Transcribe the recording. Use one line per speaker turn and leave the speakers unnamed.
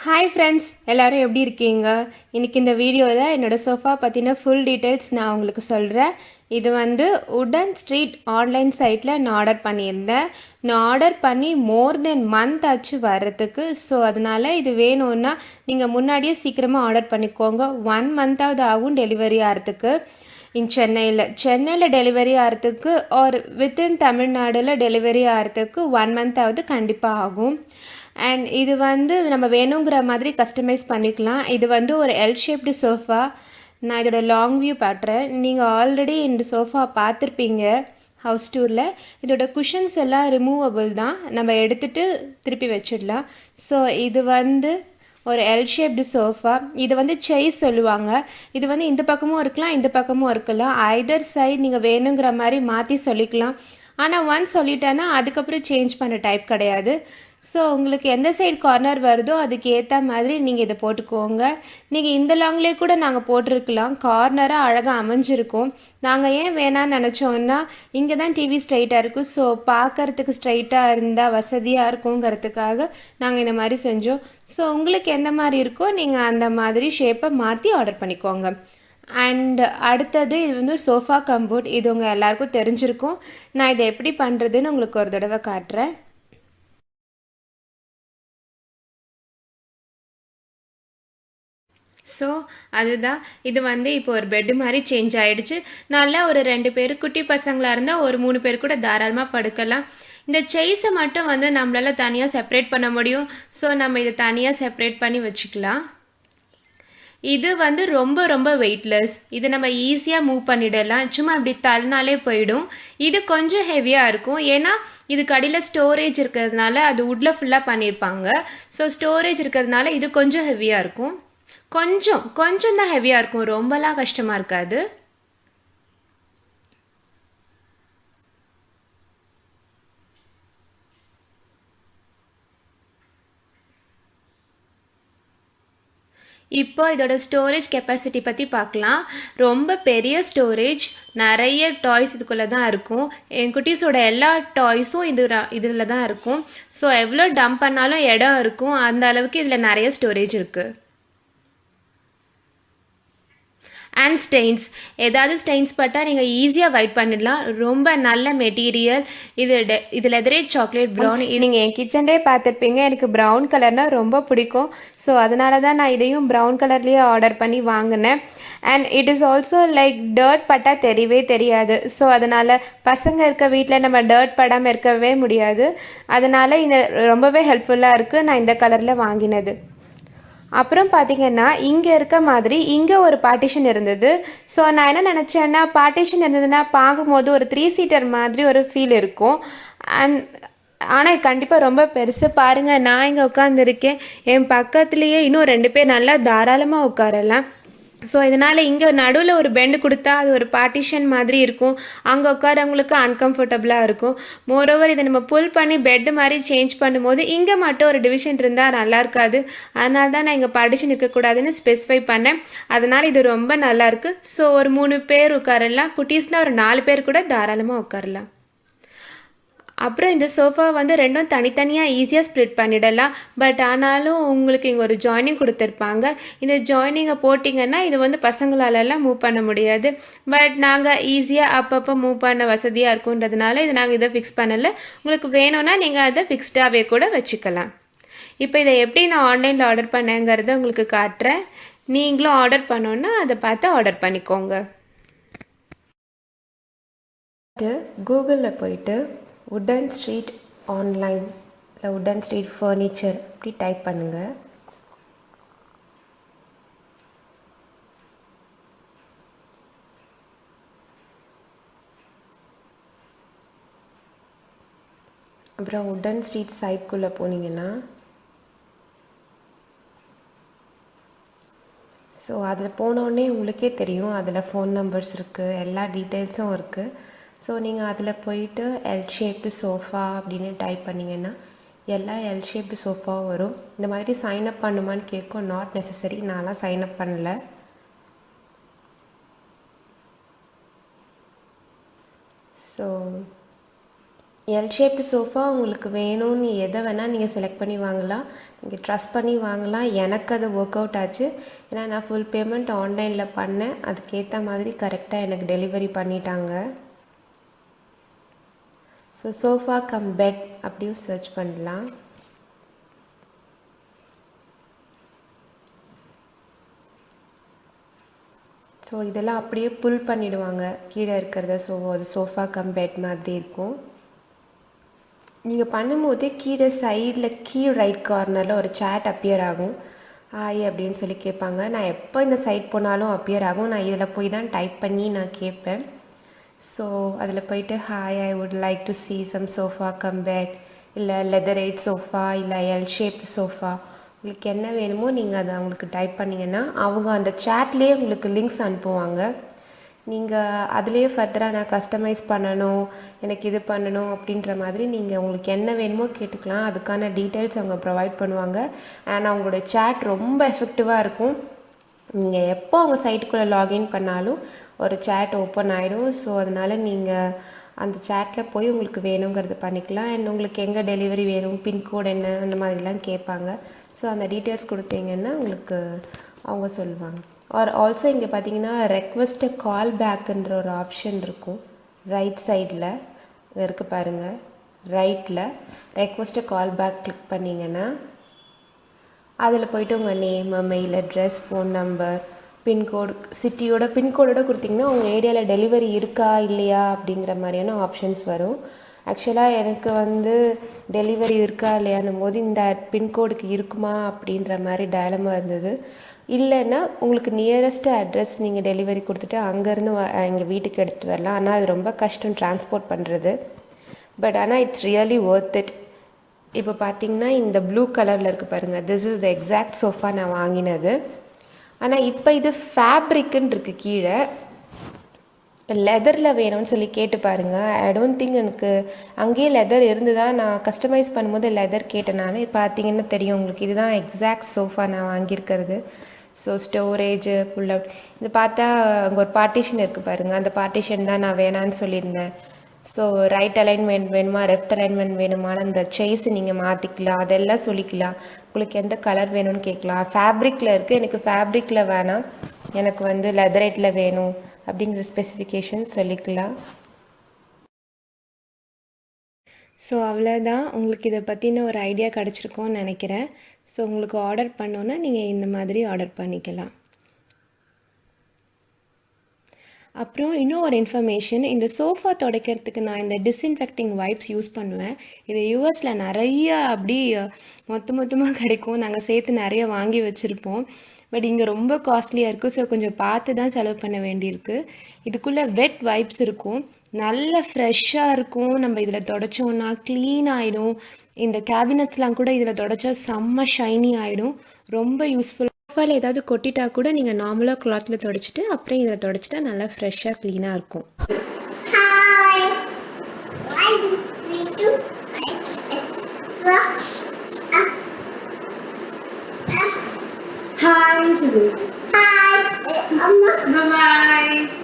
Hi friends, எல்லோரும் எப்படி இருக்கீங்க? இன்றைக்கி இந்த வீடியோவில் என்னோடய சோஃபா பற்றின ஃபுல் டீட்டெயில்ஸ் நான் உங்களுக்கு சொல்கிறேன். இது வந்து உடன் ஸ்ட்ரீட் ஆன்லைன் சைட்டில் நான் ஆர்டர் பண்ணியிருந்தேன். நான் ஆர்டர் பண்ணி மோர் தென் மந்த் ஆச்சு வர்றதுக்கு. ஸோ அதனால் இது வேணும்னா நீங்கள் முன்னாடியே சீக்கிரமாக ஆர்டர் பண்ணிக்கோங்க. 1 மந்த்தாவது ஆகும் டெலிவரி ஆகிறதுக்கு. சென்னையில் டெலிவரி ஆகிறதுக்கு ஆர் வித்தின் தமிழ்நாடில் டெலிவரி ஆகிறதுக்கு 1 மந்த்தாவது கண்டிப்பாக ஆகும். அண்ட் இது வந்து நம்ம வேணுங்கிற மாதிரி கஸ்டமைஸ் பண்ணிக்கலாம். இது வந்து ஒரு எல் ஷேப்டு சோஃபா. நான் இதோட லாங் வியூ காட்டுறேன். நீங்கள் ஆல்ரெடி இந்த சோஃபா பார்த்துருப்பீங்க ஹவுஸ் டூரில். இதோட குஷன்ஸ் எல்லாம் ரிமூவபிள் தான், நம்ம எடுத்துகிட்டு திருப்பி வச்சிடலாம். ஸோ இது வந்து ஒரு எல் ஷேப்டு சோஃபா. இது வந்து செயிஸ் சொல்லுவாங்க. இது வந்து இந்த பக்கமும் இருக்கலாம், இந்த பக்கமும் இருக்கலாம். ஐதர் சைடு நீங்கள் வேணுங்கிற மாதிரி மாற்றி சொல்லிக்கலாம். ஆனால் ஒன்ஸ் சொல்லிட்டேன்னா அதுக்கப்புறம் சேஞ்ச் பண்ண டைப் கிடையாது. ஸோ உங்களுக்கு எந்த சைடு கார்னர் வருதோ அதுக்கு ஏற்ற மாதிரி நீங்கள் இதை போட்டுக்கோங்க. நீங்கள் இந்த லாங்லேயே கூட நாங்கள் போட்டிருக்கலாம், கார்னராக அழகாக அமைஞ்சிருக்கும். நாங்கள் ஏன் வேணான்னு நினச்சோன்னா, இங்கே தான் டிவி ஸ்ட்ரைட்டாக இருக்கும். ஸோ பார்க்கறதுக்கு ஸ்ட்ரைட்டாக இருந்தால் வசதியாக இருக்குங்கிறதுக்காக நாங்கள் இந்த மாதிரி செஞ்சோம். ஸோ உங்களுக்கு எந்த மாதிரி இருக்கோ நீங்கள் அந்த மாதிரி ஷேப்பை மாற்றி ஆர்டர் பண்ணிக்கோங்க. அண்ட் அடுத்தது இது வந்து சோஃபா கம்போர்ட். இது உங்கள் எல்லாருக்கும் தெரிஞ்சிருக்கும். நான் இதை எப்படி பண்ணுறதுன்னு உங்களுக்கு ஒரு தடவை காட்டுறேன். ஸோ அதுதான், இது வந்து இப்போ ஒரு பெட்டு மாதிரி சேஞ்ச் ஆகிடுச்சு. நல்லா ஒரு 2 பேர் குட்டி பசங்களாக இருந்தால் ஒரு 3 பேர் கூட தாராளமாக படுக்கலாம். இந்த செயிஸை மட்டும் வந்து நம்மளால் தனியாக செப்பரேட் பண்ண முடியும். ஸோ நம்ம இதை தனியாக செப்பரேட் பண்ணி வச்சுக்கலாம். இது வந்து ரொம்ப ரொம்ப வெயிட்லெஸ். இதை நம்ம ஈஸியாக மூவ் பண்ணிடலாம். சும்மா இப்படி தள்ளினாலே போயிடும். இது கொஞ்சம் ஹெவியாக இருக்கும், ஏன்னா இதுக்கு அடியில் ஸ்டோரேஜ் இருக்கிறதுனால. அது உட்டில் ஃபுல்லாக பண்ணியிருப்பாங்க. ஸோ ஸ்டோரேஜ் இருக்கிறதுனால இது கொஞ்சம் ஹெவியாக இருக்கும். கொஞ்சம் தான் ஹெவியாக இருக்கும், ரொம்பலாம் கஷ்டமாக இருக்காது. இப்போ இதோட ஸ்டோரேஜ் கெப்பாசிட்டி பற்றி பார்க்கலாம். ரொம்ப பெரிய ஸ்டோரேஜ், நிறைய டாய்ஸ் இதுக்குள்ளே தான் இருக்கும். என் குட்டீஸோட எல்லா டாய்ஸும் இதில் தான் இருக்கும். ஸோ எவ்வளோ டம்ப் பண்ணாலும் இடம் இருக்கும், அந்த அளவுக்கு இதில் நிறைய ஸ்டோரேஜ் இருக்குது. அண்ட் ஸ்டெயின்ஸ், ஏதாவது ஸ்டெயின்ஸ் பட்டால் நீங்கள் ஈஸியாக ஒயிட் பண்ணிடலாம். ரொம்ப நல்ல மெட்டீரியல். இதில் எதிரே சாக்லேட் ப்ரௌன். நீங்கள் என் கிச்சன்லேயே பார்த்துருப்பீங்க, எனக்கு ப்ரௌன் கலர்னால் ரொம்ப பிடிக்கும். ஸோ அதனால தான் நான் இதையும் ப்ரௌன் கலர்லேயே ஆர்டர் பண்ணி வாங்கினேன். And it is also like dirt பட்டால் தெரியவே தெரியாது. ஸோ அதனால் பசங்க இருக்க வீட்டில் நம்ம டர்ட் படாமல் இருக்கவே முடியாது. அதனால் இது ரொம்பவே ஹெல்ப்ஃபுல்லாக இருக்குது. நான் இந்த கலரில் வாங்கினது. அப்புறம் பார்த்திங்கன்னா இங்கே இருக்க மாதிரி இங்கே ஒரு பார்ட்டிஷன் இருந்தது. ஸோ நான் என்ன நினச்சேன்னா, பார்ட்டிஷன் இருந்ததுன்னா பார்க்கும்போது ஒரு 3 சீட்டர் மாதிரி ஒரு ஃபீல் இருக்கும். ஆனால் கண்டிப்பாக ரொம்ப பெருசு. பாருங்கள், நான் இங்கே உட்காந்துருக்கேன், என் பக்கத்துலேயே இன்னும் 2 பேர் நல்லா தாராளமாக உட்காரலாம். ஸோ இதனால் இங்கே நடுவில் ஒரு பெண்டு கொடுத்தா அது ஒரு பார்ட்டிஷன் மாதிரி இருக்கும். அங்கே உட்காரவங்களுக்கு அன்கம்ஃபர்டபுளாக இருக்கும். மோரோவர் இதை நம்ம புல் பண்ணி பெட்டு மாதிரி சேஞ்ச் பண்ணும்போது இங்கே மட்டும் ஒரு டிவிஷன் இருந்தால் நல்லா இருக்காது. அதனால தான் நான் இங்கே பார்ட்டிஷன் இருக்கக்கூடாதுன்னு ஸ்பெசிஃபை பண்ணேன். அதனால் இது ரொம்ப நல்லாயிருக்கு. ஸோ ஒரு 3 பேர் உட்காரலாம், குட்டீஸ்னால் ஒரு 4 பேர் கூட தாராளமாக உட்காரலாம். அப்புறம் இந்த சோஃபா வந்து ரெண்டும் தனித்தனியாக ஈஸியாக ஸ்ப்ளிட் பண்ணிடலாம். பட் ஆனாலும் உங்களுக்கு இங்கே ஒரு ஜாயினிங் கொடுத்துருப்பாங்க. இந்த ஜாயினிங்கை போட்டிங்கன்னா இது வந்து பசங்களாலெல்லாம் மூவ் பண்ண முடியாது. பட் நாங்கள் ஈஸியாக அப்பப்போ மூவ் பண்ண வசதியாக இருக்குன்றதுனால இது நாங்கள் இதை ஃபிக்ஸ் பண்ணலை. உங்களுக்கு வேணும்னா நீங்கள் அதை ஃபிக்ஸ்டாகவே கூட வச்சுக்கலாம். இப்போ இதை எப்படி நான் ஆன்லைனில் ஆர்டர் பண்ணேங்கிறத உங்களுக்கு காட்டுறேன். நீங்களும் ஆர்டர் பண்ணோன்னா அதை பார்த்து ஆர்டர் பண்ணிக்கோங்க. கூகுளில் போயிட்டு உடன் ஸ்ட்ரீட் ஆன்லைன் இல்லை உடன் ஸ்ட்ரீட் ஃபர்னிச்சர் அப்படி டைப் பண்ணுங்கள். அப்புறம் உடன் ஸ்ட்ரீட் சைட்குள்ளே போனீங்கன்னா ஸோ அதில் போனோடனே உங்களுக்கே தெரியும், அதில் ஃபோன் நம்பர்ஸ் இருக்குது, எல்லா டீட்டெயில்ஸும் இருக்குது. ஸோ நீங்கள் அதில் போயிட்டு எல் ஷேப்டு சோஃபா அப்படின்னு டைப் பண்ணிங்கன்னா எல்லா எல் ஷேப்டு சோஃபாவும் வரும். இந்த மாதிரி சைன்அப் பண்ணுமான்னு கேட்கும். நாட் நெசசரி, நான்லாம் சைன்அப் பண்ணல. ஸோ எல் ஷேப்டு சோஃபா உங்களுக்கு வேணும்னு எதை வேணால் நீங்கள் செலக்ட் பண்ணி வாங்கலாம், நீங்கள் ட்ரஸ்ட் பண்ணி வாங்கலாம். எனக்கு அது ஒர்க் அவுட் ஆச்சு. ஏன்னா நான் ஃபுல் பேமெண்ட் ஆன்லைனில் பண்ணேன், அதுக்கேற்ற மாதிரி கரெக்டாக எனக்கு டெலிவரி பண்ணிட்டாங்க. ஸோ சோஃபா கம் பெட் அப்படியும் சர்ச் பண்ணலாம். ஸோ இதெல்லாம் அப்படியே புல் பண்ணிவிடுவாங்க கீழே இருக்கிறத. ஸோ அது சோஃபா கம் பெட் மாதிரி இருக்கும். நீங்கள் பண்ணும்போதே கீழே சைடில் ரைட் கார்னரில் ஒரு சேட் அப்பியர் ஆகும். ஹாய் அப்படின்னு சொல்லி கேட்பாங்க. நான் எப்போ இந்த சைட் போனாலும் அப்பியர் ஆகும். நான் இதில் போய் தான் டைப் பண்ணி நான் கேட்பேன். ஸோ அதில் போயிட்டு hi, I would like to see some sofa cum bed, இல்லை லெதரேட் சோஃபா, இல்லை எல் ஷேப்டு சோஃபா, உங்களுக்கு என்ன வேணுமோ நீங்கள் அதை அவங்களுக்கு டைப் பண்ணிங்கன்னா அவங்க அந்த சேட்லேயே உங்களுக்கு லிங்க்ஸ் அனுப்புவாங்க. நீங்கள் அதிலே ஃபர்தராக நான் கஸ்டமைஸ் பண்ணணும், எனக்கு இது பண்ணணும் அப்படின்ற மாதிரி நீங்கள் உங்களுக்கு என்ன வேணுமோ கேட்டுக்கலாம். அதுக்கான டீட்டெயில்ஸ் அவங்க ப்ரொவைட் பண்ணுவாங்க. அண்ட் அவங்களோட சேட் ரொம்ப எஃபெக்டிவாக இருக்கும். நீங்கள் எப்போ அவங்க சைட்டுக்குள்ளே லாகின் பண்ணாலும் ஒரு சேட் ஓப்பன் ஆகிடும். ஸோ அதனால் நீங்கள் அந்த சேட்டில் போய் உங்களுக்கு வேணுங்கிறது பண்ணிக்கலாம். அண்ட் உங்களுக்கு எங்கே டெலிவரி வேணும், பின்கோடு என்ன, அந்த மாதிரிலாம் கேட்பாங்க. ஸோ அந்த டீட்டெயில்ஸ் கொடுத்தீங்கன்னா உங்களுக்கு அவங்க சொல்லுவாங்க. ஆல்சோ இங்கே பார்த்தீங்கன்னா ரெக்வெஸ்ட் கால் பேக்குன்ற ஒரு ஆப்ஷன் இருக்கும். ரைட் சைடில் இருக்குது பாருங்கள், ரைட்டில் ரெக்வெஸ்ட் கால் பேக் கிளிக் பண்ணிங்கன்னா அதில் போய்ட்டு உங்கள் name, mail address, phone number, pincode, சிட்டியோட பின்கோடோட கொடுத்திங்கன்னா உங்கள் ஏரியாவில் டெலிவரி இருக்கா இல்லையா அப்படிங்கிற மாதிரியான ஆப்ஷன்ஸ் வரும். ஆக்சுவலாக எனக்கு வந்து டெலிவரி இருக்கா இல்லையான்னும் போது இந்த பின்கோடுக்கு இருக்குமா அப்படின்ற மாதிரி டயலமா இருந்தது. இல்லைன்னா உங்களுக்கு நியரஸ்ட் அட்ரஸ் நீங்கள் டெலிவரி கொடுத்துட்டு அங்கேருந்து எங்கள் வீட்டுக்கு எடுத்துகிட்டு வரலாம். ஆனால் அது ரொம்ப கஷ்டம் ட்ரான்ஸ்போர்ட் பண்ணுறது. பட் ஆனால் இட்ஸ் ரியலி ஒர்த் இட். இப்போ பார்த்தீங்கன்னா இந்த ப்ளூ கலரில் இருக்குது பாருங்கள், this is the exact sofa நான் வாங்கினது. ஆனால் இப்போ இது ஃபேப்ரிக்குன்னு இருக்குது கீழே. இப்போ லெதரில் வேணும்னு சொல்லி கேட்டு பாருங்கள். ஐ டோன்ட் திங்க் எனக்கு அங்கேயே லெதர் இருந்துதா, நான் கஸ்டமைஸ் பண்ணும்போது லெதர் கேட்டேன். நான் பார்த்தீங்கன்னா தெரியும் உங்களுக்கு, இதுதான் எக்ஸாக்ட் சோஃபா நான் வாங்கியிருக்கிறது. ஸோ ஸ்டோரேஜ் புல் அவுட் இது பார்த்தா அங்கே ஒரு பார்ட்டிஷன் இருக்குது பாருங்கள், அந்த பார்ட்டிஷன் தான் நான் வேணான்னு சொல்லியிருந்தேன். ஸோ ரைட் அலைன்மெண்ட் வேணுமா, லெஃப்ட் அலைன்மெண்ட் வேணுமான அந்த செயிஸ் நீங்கள் மாற்றிக்கலாம், அதெல்லாம் சொல்லிக்கலாம். உங்களுக்கு எந்த கலர் வேணும்னு கேட்கலாம். ஃபேப்ரிக்கில் இருக்குது, எனக்கு ஃபேப்ரிக்கில் வேணாம், எனக்கு வந்து லெதரேட்டில் வேணும் அப்படிங்கிற ஸ்பெசிஃபிகேஷன் சொல்லிக்கலாம். ஸோ அவ்வளோதான், உங்களுக்கு இதை பற்றின ஒரு ஐடியா கிடச்சிருக்கோன்னு நினைக்கிறேன். ஸோ உங்களுக்கு ஆர்டர் பண்ணோன்னா நீங்கள் இந்த மாதிரி ஆர்டர் பண்ணிக்கலாம். அப்புறம் இன்னும் ஒரு இன்ஃபர்மேஷன், இந்த சோஃபா துடைக்கிறதுக்கு நான் இந்த டிஸ்இன்ஃபெக்டிங் வைப்ஸ் யூஸ் பண்ணுவேன். இது யூஎஸில் நிறைய அப்படி மொத்தமாக கிடைக்கும். நாங்கள் சேர்த்து நிறைய வாங்கி வச்சுருப்போம். பட் இங்கே ரொம்ப காஸ்ட்லியாக இருக்குது. ஸோ கொஞ்சம் பார்த்து தான் செலவு பண்ண வேண்டியிருக்கு. இதுக்குள்ளே வெட் வைப்ஸ் இருக்கும், நல்ல ஃப்ரெஷ்ஷாக இருக்கும். நம்ம இதில் தொடச்சோன்னா க்ளீன் ஆகிடும். இந்த கேபினட்ஸ்லாம் கூட இதில் தொடச்சா செம்ம ஷைனி ஆகிடும். ரொம்ப யூஸ்ஃபுல். சோஃபாவில் ஏதாவது கொட்டிட்டா கூட நீங்கள் நார்மலாக கிளாத்தில் தொடச்சிட்டு அப்புறம் இதில் தொடச்சிட்டா நல்லா ஃப்ரெஷ்ஷாக க்ளீனாக இருக்கும்.
Hi, Siddhu. Hi, Amma. Bye-bye.